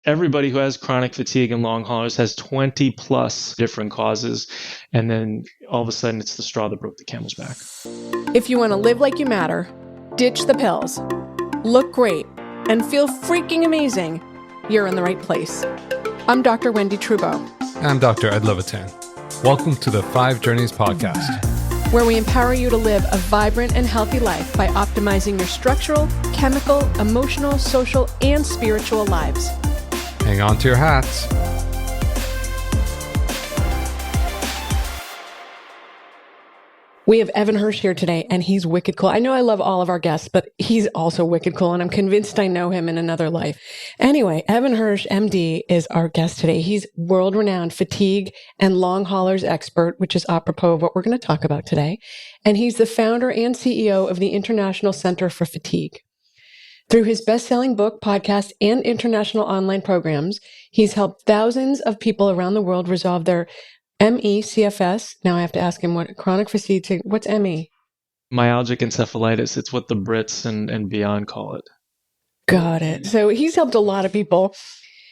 Everybody who has chronic fatigue and long haulers has 20 plus different causes. And then all of a sudden it's the straw that broke the camel's back. If you want to live like you matter, ditch the pills, look great, and feel freaking amazing, you're in the right place. I'm Dr. Wendy Trudeau. I'm Dr. Ed Levitan. Welcome to the 5 Journeys podcast, where we empower you to live a vibrant and healthy life by optimizing your structural, chemical, emotional, social, and spiritual lives. Hang on to your hats. We have Evan Hirsch here today, and he's wicked cool. I know I love all of our guests, but he's also wicked cool, and I'm convinced I know him in another life. Anyway, Evan Hirsch, MD, is our guest today. He's world-renowned fatigue and long haulers expert, which is apropos of what we're going to talk about today. And he's the founder and CEO of the International Center for Fatigue. Through his best-selling book, podcast, and international online programs, he's helped thousands of people around the world resolve their ME/CFS. Now I have to ask him what chronic fatigue, what's ME? Myalgic encephalitis. It's what the Brits and beyond call it. Got it. So he's helped a lot of people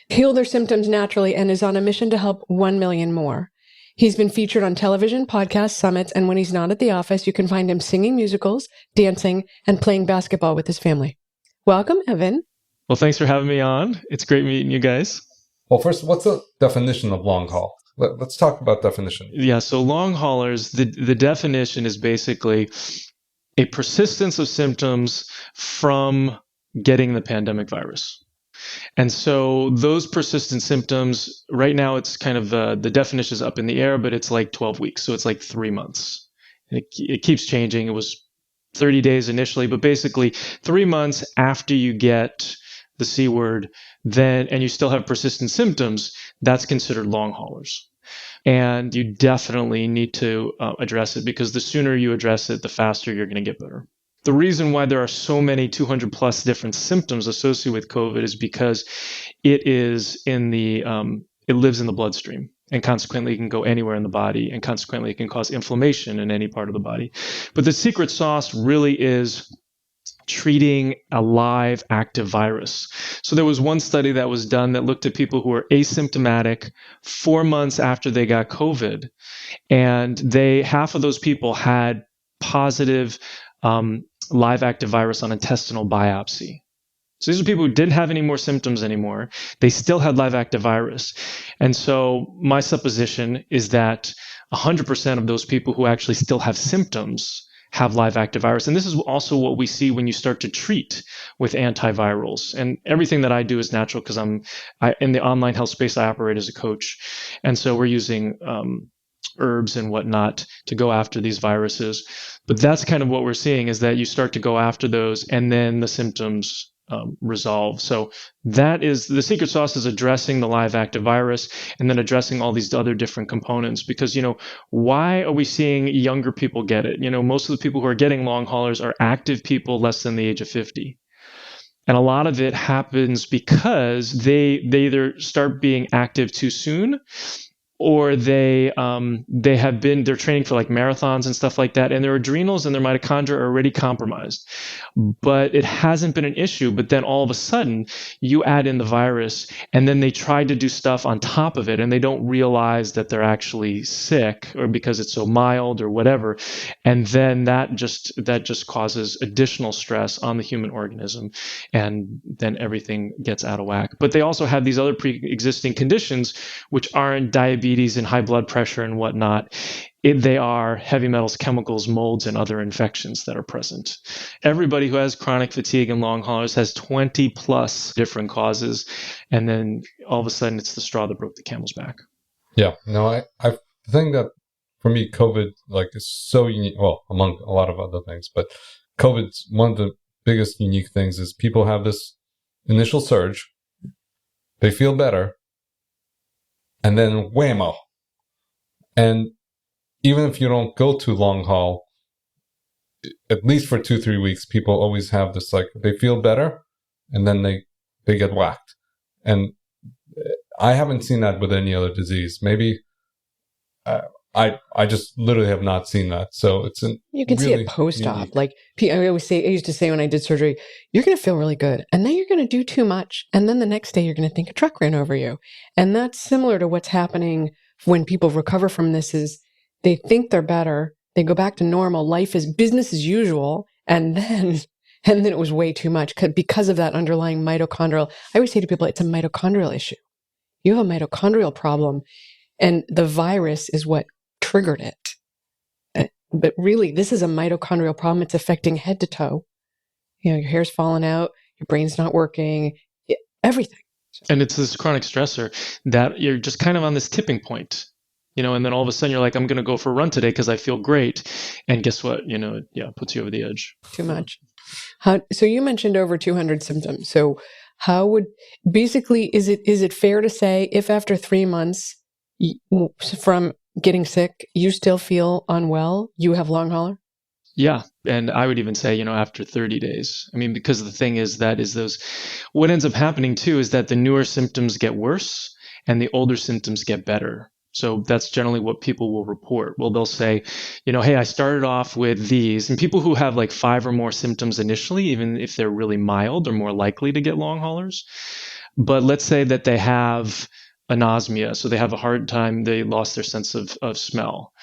heal their symptoms naturally and is on a mission to help 1 million more. He's been featured on television, podcasts, summits, and when he's not at the office, you can find him singing musicals, dancing, and playing basketball with his family. Welcome, Evan. Well, thanks for having me on. It's great meeting you guys. Well, first, what's the definition of long haul? Let's talk about definition. Yeah, so long haulers, the definition is basically a persistence of symptoms from getting the pandemic virus. And so those persistent symptoms, right now it's kind of, the definition is up in the air, but it's like 12 weeks. So it's like 3 months. It keeps changing. It was 30 days initially, but basically 3 months after you get the C word, then, and you still have persistent symptoms, that's considered long haulers. And you definitely need to address it, because the sooner you address it, the faster you're going to get better. The reason why there are so many 200 plus different symptoms associated with COVID is because it is it lives in the bloodstream, and consequently it can go anywhere in the body, and consequently it can cause inflammation in any part of the body. But the secret sauce really is treating a live active virus. So there was one study that was done that looked at people who were asymptomatic 4 months after they got COVID, and half of those people had positive live active virus on intestinal biopsy. So these are people who didn't have any more symptoms anymore. They still had live active virus. And so my supposition is that 100% of those people who actually still have symptoms have live active virus. And this is also what we see when you start to treat with antivirals. And everything that I do is natural, because in the online health space, I operate as a coach. And so we're using herbs and whatnot to go after these viruses. But that's kind of what we're seeing, is that you start to go after those and then the symptoms resolve. So that is the secret sauce, is addressing the live active virus and then addressing all these other different components. Because, why are we seeing younger people get it? Most of the people who are getting long haulers are active people less than the age of 50. And a lot of it happens because they either start being active too soon, or they're training for like marathons and stuff like that, and their adrenals and their mitochondria are already compromised. But it hasn't been an issue. But then all of a sudden, you add in the virus, and then they try to do stuff on top of it, and they don't realize that they're actually sick, or because it's so mild or whatever. And then that just causes additional stress on the human organism, and then everything gets out of whack. But they also have these other pre-existing conditions, which aren't diabetes and high blood pressure and whatnot. They are heavy metals, chemicals, molds, and other infections that are present. Everybody who has chronic fatigue and long haulers has 20 plus different causes. And then all of a sudden it's the straw that broke the camel's back. Yeah, no, I think that for me, COVID is so unique. Well, among a lot of other things, but COVID's one of the biggest unique things is people have this initial surge, they feel better, and then whammo. And even if you don't go to long haul, at least for 2-3 weeks, people always have this, they feel better, and then they get whacked. And I haven't seen that with any other disease. Maybe I just literally have not seen that. So it's you can really see it post-op. unique. Like I used to say when I did surgery, you're going to feel really good, and then you're going to do too much, and then the next day you're going to think a truck ran over you. And that's similar to what's happening when people recover from this. Is they think they're better, they go back to normal, life is business as usual, and then it was way too much because of that underlying mitochondrial. I always say to people, it's a mitochondrial issue. You have a mitochondrial problem, and the virus is what triggered it. But really, this is a mitochondrial problem. It's affecting head to toe. You know, your hair's falling out, your brain's not working, everything. And it's this chronic stressor that you're just kind of on this tipping point, you know, and then all of a sudden you're like, I'm going to go for a run today because I feel great. And guess what? You know, it puts you over the edge. Too much. So you mentioned over 200 symptoms. So basically, is it fair to say if after 3 months from getting sick, you still feel unwell, you have long hauler? Yeah. And I would even say, you know, after 30 days. I mean, because the thing is what ends up happening too is that the newer symptoms get worse and the older symptoms get better. So that's generally what people will report. Well, they'll say, you know, hey, I started off with these. And people who have like 5 or more symptoms initially, even if they're really mild, are more likely to get long haulers. But let's say that they have anosmia, so they have a hard time, they lost their sense of smell.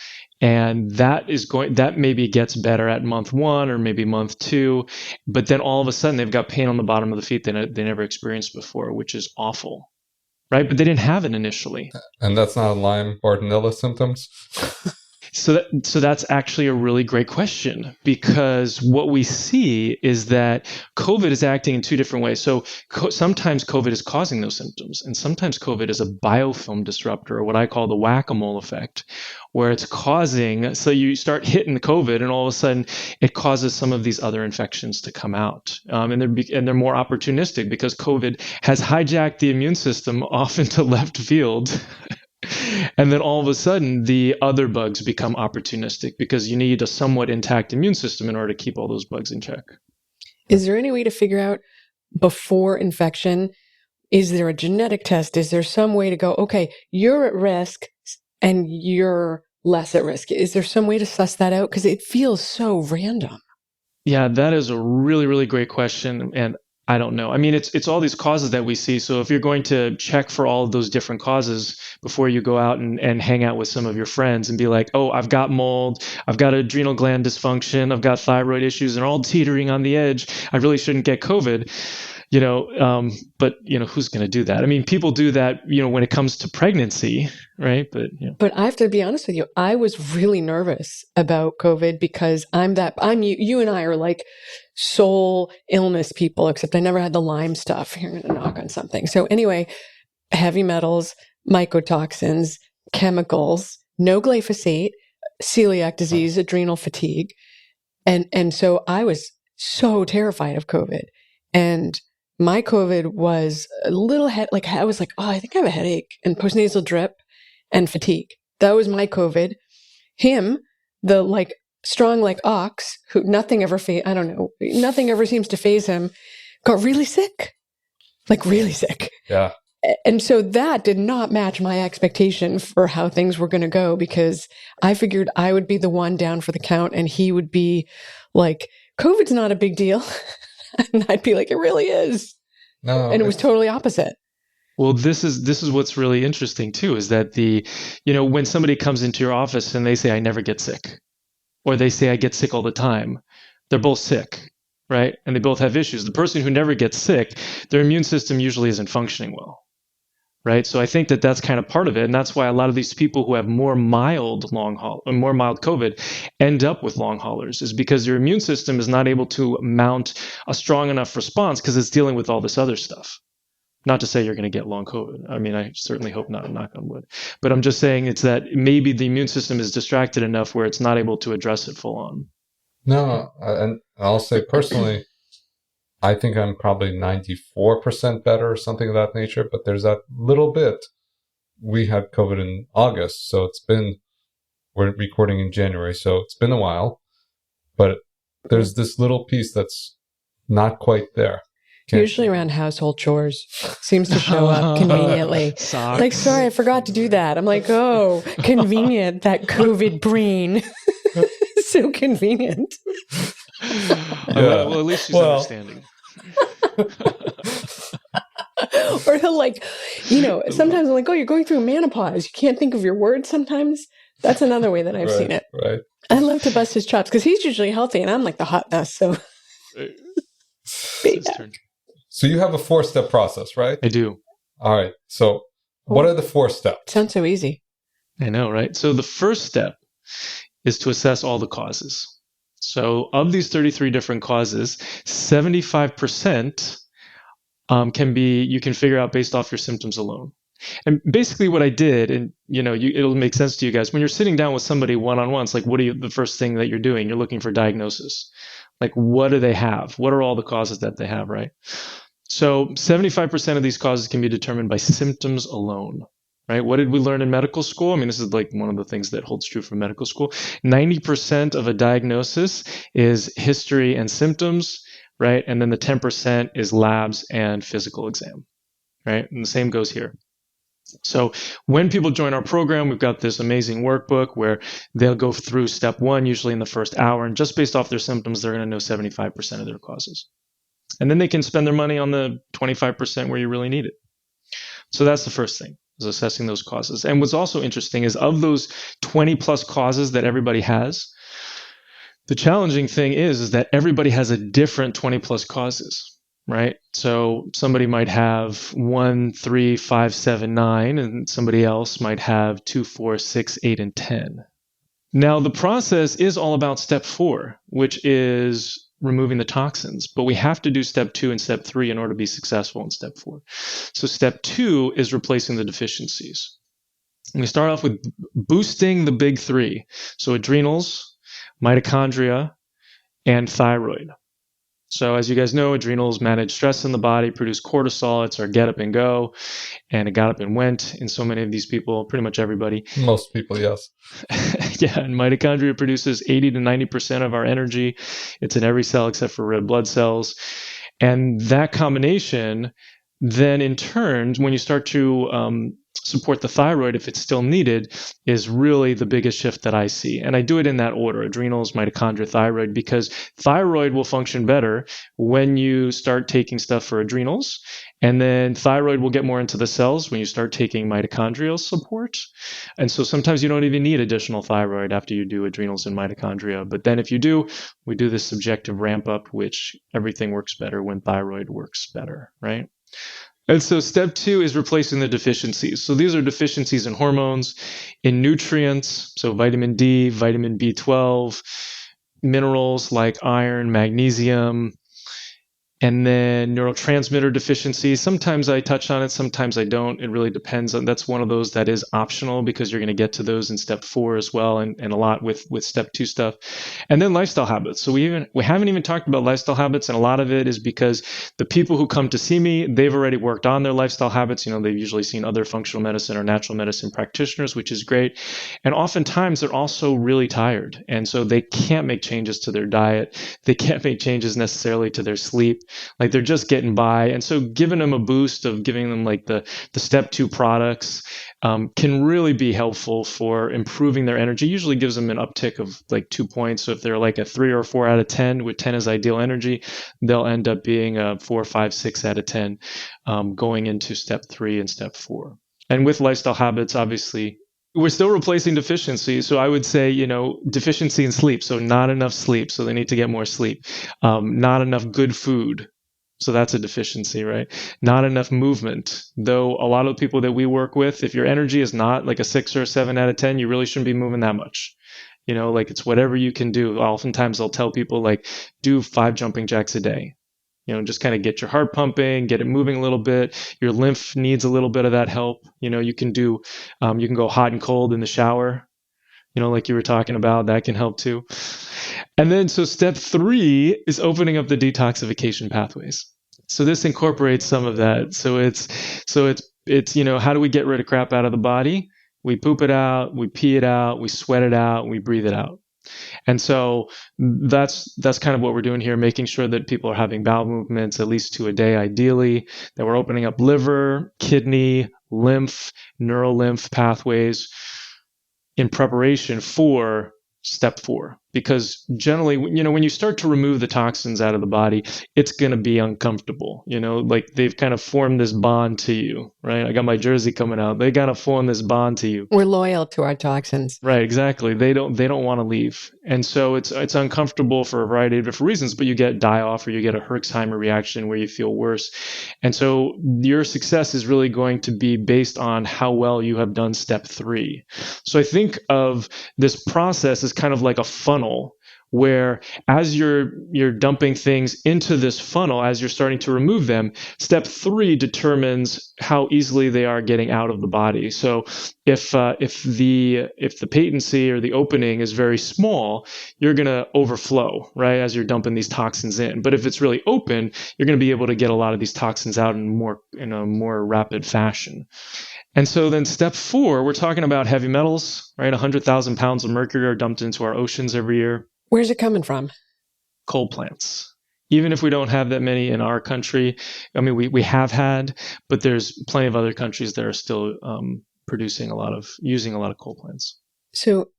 And that maybe gets better at month 1 or maybe month 2, but then all of a sudden they've got pain on the bottom of the feet that they never experienced before, which is awful, right? But they didn't have it initially. And that's not Lyme Bartonella symptoms? So that's actually a really great question, because what we see is that COVID is acting in 2 different ways. So sometimes COVID is causing those symptoms, and sometimes COVID is a biofilm disruptor, or what I call the whack-a-mole effect, where it's causing, so you start hitting the COVID and all of a sudden it causes some of these other infections to come out. And they're more opportunistic because COVID has hijacked the immune system off into left field. And then all of a sudden, the other bugs become opportunistic because you need a somewhat intact immune system in order to keep all those bugs in check. Is there any way to figure out before infection, is there a genetic test? Is there some way to go, okay, you're at risk and you're less at risk? Is there some way to suss that out? Because it feels so random. Yeah, that is a really, really great question. And I don't know. I mean, it's all these causes that we see. So if you're going to check for all of those different causes before you go out and hang out with some of your friends and be like, oh, I've got mold, I've got adrenal gland dysfunction, I've got thyroid issues, and they're all teetering on the edge, I really shouldn't get COVID. You know, but you know, who's going to do that? I mean, people do that, you know, when it comes to pregnancy, right? But you know. But I have to be honest with you, I was really nervous about COVID because you and I are like soul illness people, except I never had the Lyme stuff. Here, I'm going to knock on something. So anyway, heavy metals, mycotoxins, chemicals, no glyphosate, celiac disease, adrenal fatigue. And so I was so terrified of COVID. And my COVID was a little I was like, oh, I think I have a headache and postnasal drip and fatigue. That was my COVID. Him, the like strong like ox, who nothing ever seems to faze him, got really sick, like really sick. Yeah. And so that did not match my expectation for how things were going to go, because I figured I would be the one down for the count and he would be like, COVID's not a big deal. And I'd be like, it really is. No, and it was totally opposite. Well, this is what's really interesting too, is that when somebody comes into your office and they say, I never get sick, or they say I get sick all the time, they're both sick, right? And they both have issues. The person who never gets sick, their immune system usually isn't functioning well, right? So I think that that's kind of part of it. And that's why a lot of these people who have more mild COVID end up with long haulers, is because their immune system is not able to mount a strong enough response because it's dealing with all this other stuff. Not to say you're going to get long COVID. I mean, I certainly hope not, knock on wood. But I'm just saying it's that maybe the immune system is distracted enough where it's not able to address it full on. No, and I'll say personally, I think I'm probably 94% better or something of that nature, but there's that little bit. We had COVID in August, so we're recording in January, so it's been a while, but there's this little piece that's not quite there. Usually around household chores. Seems to show up conveniently. Socks. Like, sorry, I forgot to do that. I'm like, oh, convenient, that COVID brain. So convenient. Well, at least she's understanding. Or he'll like, sometimes I'm like, oh, you're going through menopause. You can't think of your words sometimes. That's another way that I've seen it. Right. I love to bust his chops because he's usually healthy and I'm like the hot mess. So, So you have a 4-step process, right? I do. All right. So what are the 4 steps? Sounds so easy. I know, right? So the first step is to assess all the causes. So of these 33 different causes, 75% you can figure out based off your symptoms alone. And basically what I did, and it'll make sense to you guys, when you're sitting down with somebody one-on-one, it's like, the first thing that you're doing? You're looking for diagnosis. Like, what do they have? What are all the causes that they have, right? So 75% of these causes can be determined by symptoms alone, right? What did we learn in medical school? I mean, this is like one of the things that holds true for medical school. 90% of a diagnosis is history and symptoms, right? And then the 10% is labs and physical exam, right? And the same goes here. So when people join our program, we've got this amazing workbook where they'll go through step 1, usually in the first hour, and just based off their symptoms, they're going to know 75% of their causes. And then they can spend their money on the 25% where you really need it. So that's the first thing, is assessing those causes. And what's also interesting is of those 20 plus causes that everybody has, the challenging thing is that everybody has a different 20 plus causes. Right? So somebody might have 1, 3, 5, 7, 9, and somebody else might have 2, 4, 6, 8, and 10. Now, the process is all about step 4, which is removing the toxins, but we have to do step 2 and step 3 in order to be successful in step 4. So step 2 is replacing the deficiencies. And we start off with boosting the big 3. So adrenals, mitochondria, and thyroid. So as you guys know, adrenals manage stress in the body, produce cortisol. It's our get up and go. And it got up and went in so many of these people, pretty much everybody. Most people, yes. Yeah, and mitochondria produces 80 to 90% of our energy. It's in every cell except for red blood cells. And that combination, then in turn, when you start to support the thyroid, if it's still needed, is really the biggest shift that I see. And I do it in that order: adrenals, mitochondria, thyroid, because thyroid will function better when you start taking stuff for adrenals. And then thyroid will get more into the cells when you start taking mitochondrial support. And so sometimes you don't even need additional thyroid after you do adrenals and mitochondria. But then if you do, we do this subjective ramp up, which everything works better when thyroid works better, right? And so step 2 is replacing the deficiencies. So these are deficiencies in hormones, in nutrients, so vitamin D, vitamin B12, minerals like iron, magnesium, and then neurotransmitter deficiencies. Sometimes I touch on it, sometimes I don't. It really depends. That's one of those that is optional because you're going to get to those in step 4 as well, and a lot with step 2 stuff. And then lifestyle habits. So we haven't even talked about lifestyle habits, and a lot of it is because the people who come to see me, they've already worked on their lifestyle habits. They've usually seen other functional medicine or natural medicine practitioners, which is great. And oftentimes they're also really tired. And so they can't make changes to their diet. They can't make changes necessarily to their sleep. Like they're just getting by. And so giving them a boost of giving them like the step 2 products can really be helpful for improving their energy. Usually gives them an uptick of like 2 points. So if they're like a 3 or 4 out of 10, with 10 as ideal energy, they'll end up being a 4, 5, 6 out of 10 going into step 3 and step 4. And with lifestyle habits, obviously, we're still replacing deficiency. So I would say, deficiency in sleep. So not enough sleep. So they need to get more sleep. Not enough good food. So that's a deficiency, right? Not enough movement. Though a lot of people that we work with, if your energy is not like a 6 or a 7 out of 10, you really shouldn't be moving that much. Like it's whatever you can do. Oftentimes I'll tell people like do 5 jumping jacks a day. Just kind of get your heart pumping, get it moving a little bit. Your lymph needs a little bit of that help. You can go hot and cold in the shower, like you were talking about, that can help too. And then, so step 3 is opening up the detoxification pathways. So this incorporates some of that. So it's, how do we get rid of crap out of the body? We poop it out, we pee it out, we sweat it out, we breathe it out. And so that's kind of what we're doing here, making sure that people are having bowel movements at least 2 a day, ideally, that we're opening up liver, kidney, lymph, neural lymph pathways in preparation for step 4. Because generally, when you start to remove the toxins out of the body, it's going to be uncomfortable. Like they've kind of formed this bond to you, right? I got my jersey coming out. They got to form this bond to you. We're loyal to our toxins. Right, exactly. They don't want to leave. And so it's uncomfortable for a variety of different reasons, but you get die-off or you get a Herxheimer reaction where you feel worse. And so your success is really going to be based on how well you have done step 3. So I think of this process as kind of like a funnel, where as you're dumping things into this funnel, as you're starting to remove them, step 3 determines how easily they are getting out of the body. So if the patency or the opening is very small, you're going to overflow, right, as you're dumping these toxins in. But if it's really open, you're going to be able to get a lot of these toxins out in a more rapid fashion. And so then step 4, we're talking about heavy metals, right? 100,000 pounds of mercury are dumped into our oceans every year. Where's it coming from? Coal plants. Even if we don't have that many in our country, I mean, we have had, but there's plenty of other countries that are still using a lot of coal plants. So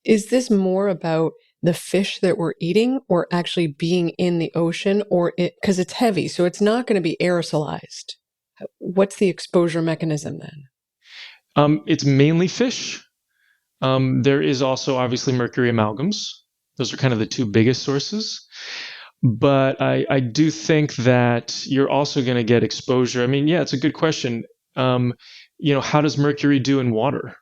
is this more about the fish that we're eating or actually being in the ocean, or because it's heavy, so it's not going to be aerosolized? What's the exposure mechanism then? It's mainly fish. There is also obviously mercury amalgams. Those are kind of the 2 biggest sources. But I do think that you're also going to get exposure. I mean, yeah, it's a good question. How does mercury do in water?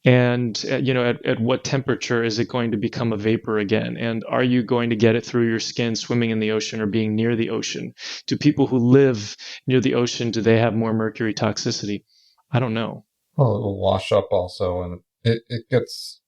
And, at what temperature is it going to become a vapor again? And are you going to get it through your skin swimming in the ocean or being near the ocean? Do people who live near the ocean, do they have more mercury toxicity? I don't know. Well, it will wash up also, and it gets...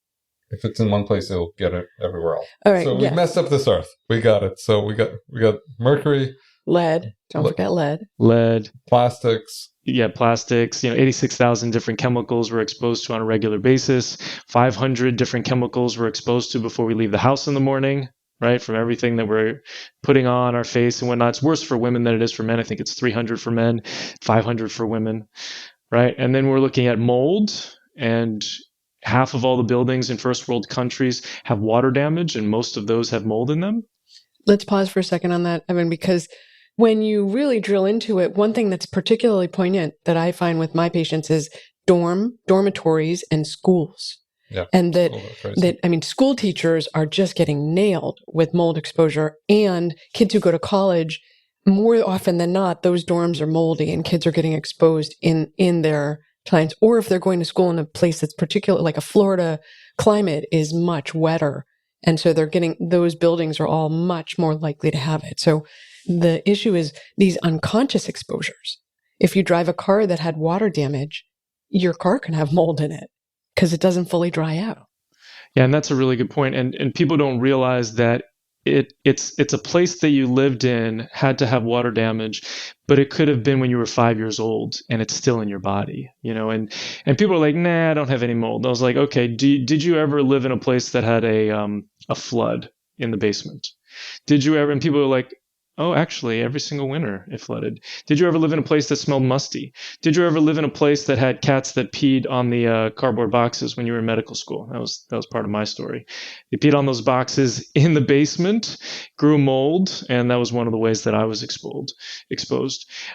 If it's in one place, it'll get it everywhere else. All right, so we messed up this earth. We got it. So we got mercury, lead. Don't forget lead, plastics. Yeah, plastics. 86,000 different chemicals we're exposed to on a regular basis. 500 different chemicals we're exposed to before we leave the house in the morning. Right, from everything that we're putting on our face and whatnot. It's worse for women than it is for men. I think it's 300 for men, 500 for women. Right, and then we're looking at mold, and half of all the buildings in first world countries have water damage, and most of those have mold in them. Let's pause for a second on that, Evan, because when you really drill into it, one thing that's particularly poignant that I find with my patients is dormitories and schools. Yeah, and school teachers are just getting nailed with mold exposure, and kids who go to college, more often than not, those dorms are moldy and kids are getting exposed in their times, or if they're going to school in a place that's particular, like a Florida climate is much wetter. And so those buildings are all much more likely to have it. So the issue is these unconscious exposures. If you drive a car that had water damage, your car can have mold in it because it doesn't fully dry out. Yeah, and that's a really good point. And people don't realize that it's a place that you lived in, had to have water damage, but it could have been when you were 5 years old and it's still in your body, and people are like, nah, I don't have any mold. I was like, okay, did you ever live in a place that had a flood in the basement? Did you ever? And people are like, oh, actually, every single winter it flooded. Did you ever live in a place that smelled musty? Did you ever live in a place that had cats that peed on the cardboard boxes when you were in medical school? That was part of my story. They peed on those boxes in the basement, grew mold, and that was one of the ways that I was exposed.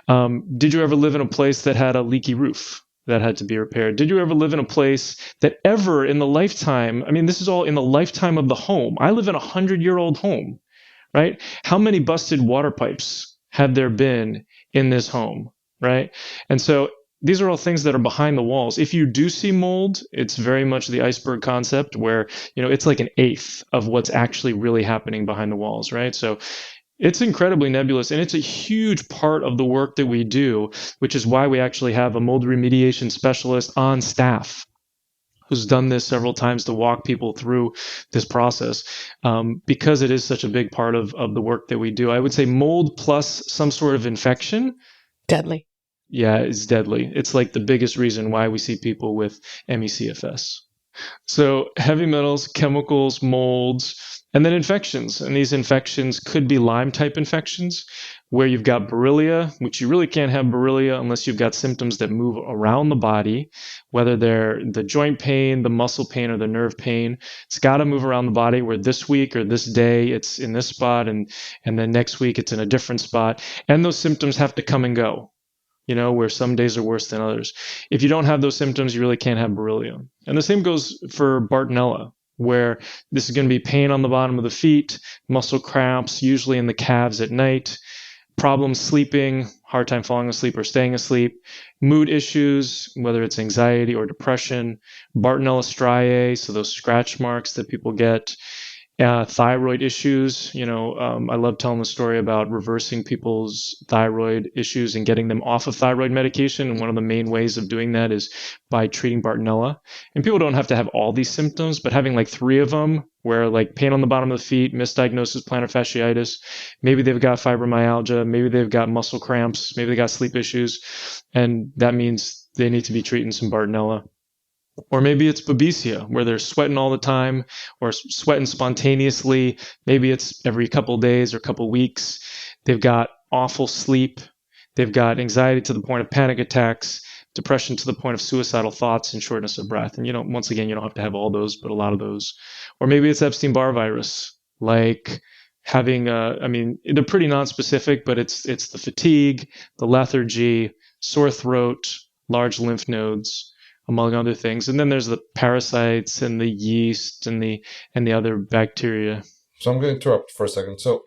Did you ever live in a place that had a leaky roof that had to be repaired? Did you ever live in a place that ever in the lifetime, I mean, this is all in the lifetime of the home. I live in a 100-year-old home. Right? How many busted water pipes have there been in this home? Right? And so these are all things that are behind the walls. If you do see mold, it's very much the iceberg concept where, it's like an eighth of what's actually really happening behind the walls. Right? So it's incredibly nebulous, and it's a huge part of the work that we do, which is why we actually have a mold remediation specialist on staff who's done this several times to walk people through this process, because it is such a big part of the work that we do. I would say mold plus some sort of infection. Deadly. Yeah, it's deadly. It's like the biggest reason why we see people with ME/CFS. So heavy metals, chemicals, molds, and then infections. And these infections could be Lyme type infections where you've got Borrelia, which you really can't have Borrelia unless you've got symptoms that move around the body, whether they're the joint pain, the muscle pain, or the nerve pain. It's got to move around the body where this week or this day it's in this spot and then next week it's in a different spot. And those symptoms have to come and go, where some days are worse than others. If you don't have those symptoms, you really can't have Borrelia. And the same goes for Bartonella, where this is going to be pain on the bottom of the feet, muscle cramps, usually in the calves at night, problems sleeping, hard time falling asleep or staying asleep, mood issues, whether it's anxiety or depression, Bartonella striae, so those scratch marks that people get, thyroid issues. I love telling the story about reversing people's thyroid issues and getting them off of thyroid medication. And one of the main ways of doing that is by treating Bartonella. And people don't have to have all these symptoms, but having like 3 of them, where like pain on the bottom of the feet, misdiagnosis plantar fasciitis, maybe they've got fibromyalgia, maybe they've got muscle cramps, maybe they got sleep issues, and that means they need to be treating some Bartonella. Or maybe it's babesia, where they're sweating all the time or sweating spontaneously. Maybe it's every couple of days or couple of weeks. They've got awful sleep. They've got anxiety to the point of panic attacks, depression to the point of suicidal thoughts, and shortness of breath. And once again, you don't have to have all those, but a lot of those. Or maybe it's Epstein-Barr virus, like having they're pretty non-specific, but it's the fatigue, the lethargy, sore throat, large lymph nodes, among other things. And then there's the parasites and the yeast and the other bacteria. So I'm going to interrupt for a second. So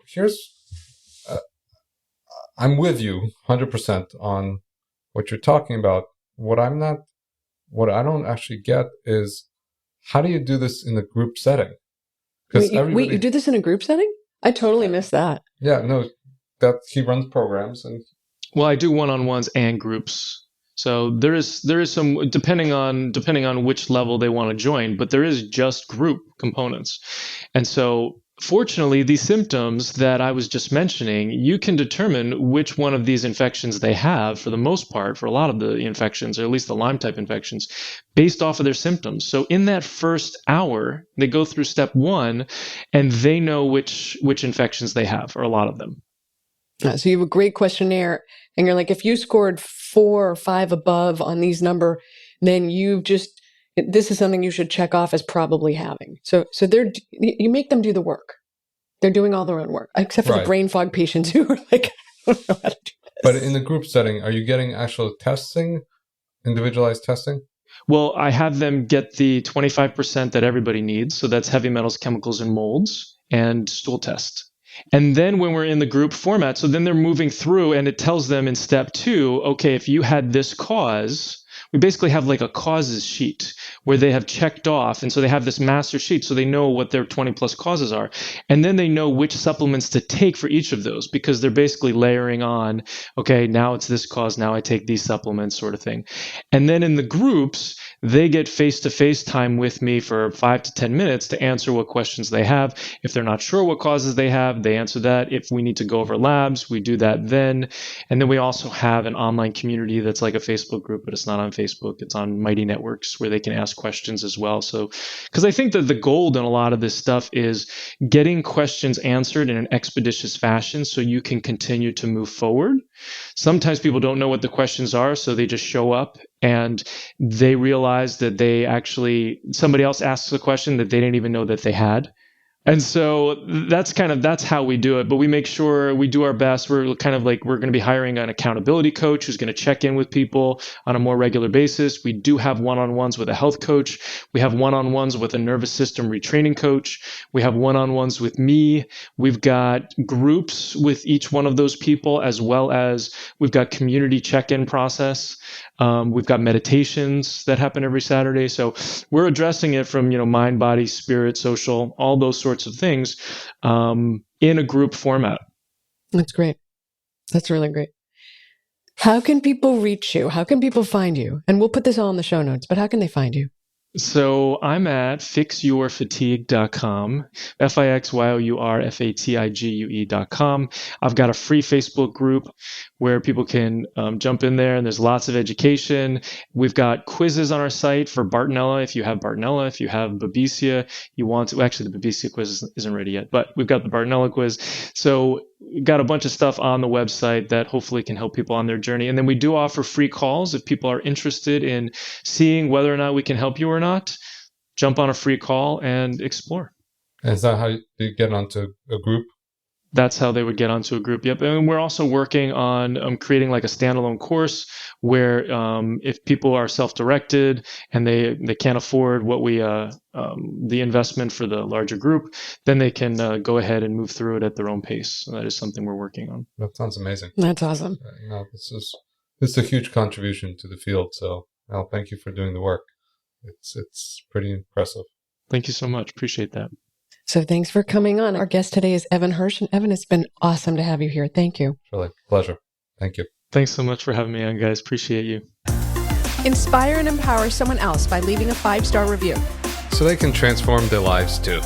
I'm with you 100% on what you're talking about. What I don't actually get is, how do you do this in a group setting? Wait, you do this in a group setting? I totally missed that. Yeah, no, that he runs programs. Well, I do one-on-ones and groups. So there is some, depending on which level they want to join, but there is just group components. And so fortunately, these symptoms that I was just mentioning, you can determine which one of these infections they have for the most part, for a lot of the infections, or at least the Lyme type infections, based off of their symptoms. So in that first hour, they go through step 1 and they know which infections they have, or a lot of them. So you have a great questionnaire, and you're like, if you scored 4 or 5 above on these number, then this is something you should check off as probably having. So you make them do the work. They're doing all their own work, except for the brain fog patients who are like, I don't know how to do this. But in the group setting, are you getting actual testing, individualized testing? Well, I have them get the 25% that everybody needs. So that's heavy metals, chemicals, and molds, and stool test. And then when we're in the group format, so then they're moving through and it tells them in step 2, okay, if you had this cause, we basically have like a causes sheet where they have checked off. And so they have this master sheet, so they know what their 20 plus causes are. And then they know which supplements to take for each of those, because they're basically layering on, okay, now it's this cause, now I take these supplements, sort of thing. And then in the groups, they get face-to-face time with me for 5 to 10 minutes to answer what questions they have. If they're not sure what causes they have, they answer that. If we need to go over labs, we do that then. And then we also have an online community that's like a Facebook group, but it's not on Facebook. It's on Mighty Networks, where they can ask questions as well. So, because I think that the gold in a lot of this stuff is getting questions answered in an expeditious fashion so you can continue to move forward. Sometimes people don't know what the questions are, so they just show up and they realize that somebody else asks a question that they didn't even know that they had. And so that's how we do it. But we make sure we do our best. We're going to be hiring an accountability coach who's going to check in with people on a more regular basis. We do have one-on-ones with a health coach. We have one-on-ones with a nervous system retraining coach. We have one-on-ones with me. We've got groups with each one of those people, as well as we've got community check-in process. We've got meditations that happen every Saturday. So we're addressing it from, mind, body, spirit, social, all those sorts of things in a group format. That's great. That's really great. How can people reach you? How can people find you? And we'll put this all in the show notes, but how can they find you? So I'm at fixyourfatigue.com, fixyourfatige.com. I've got a free Facebook group where people can jump in there, and there's lots of education. We've got quizzes on our site for Bartonella. If you have Bartonella, if you have Babesia, you want to, actually the Babesia quiz isn't ready yet, but we've got the Bartonella quiz. So we've got a bunch of stuff on the website that hopefully can help people on their journey. And then we do offer free calls if people are interested in seeing whether or not we can help you or not. Jump on a free call and explore. And is that how you get onto a group? That's how they would get onto a group. Yep. And we're also working on creating like a standalone course where if people are self-directed and they can't afford what we the investment for the larger group, then they can go ahead and move through it at their own pace. So that is something we're working on. That sounds amazing. That's awesome. This is a huge contribution to the field. So, Al, thank you for doing the work. It's pretty impressive. Thank you so much. Appreciate that. So thanks for coming on. Our guest today is Evan Hirsch. And Evan, it's been awesome to have you here. Thank you. Really, pleasure. Thank you. Thanks so much for having me on, guys. Appreciate you. Inspire and empower someone else by leaving a 5-star review, so they can transform their lives too.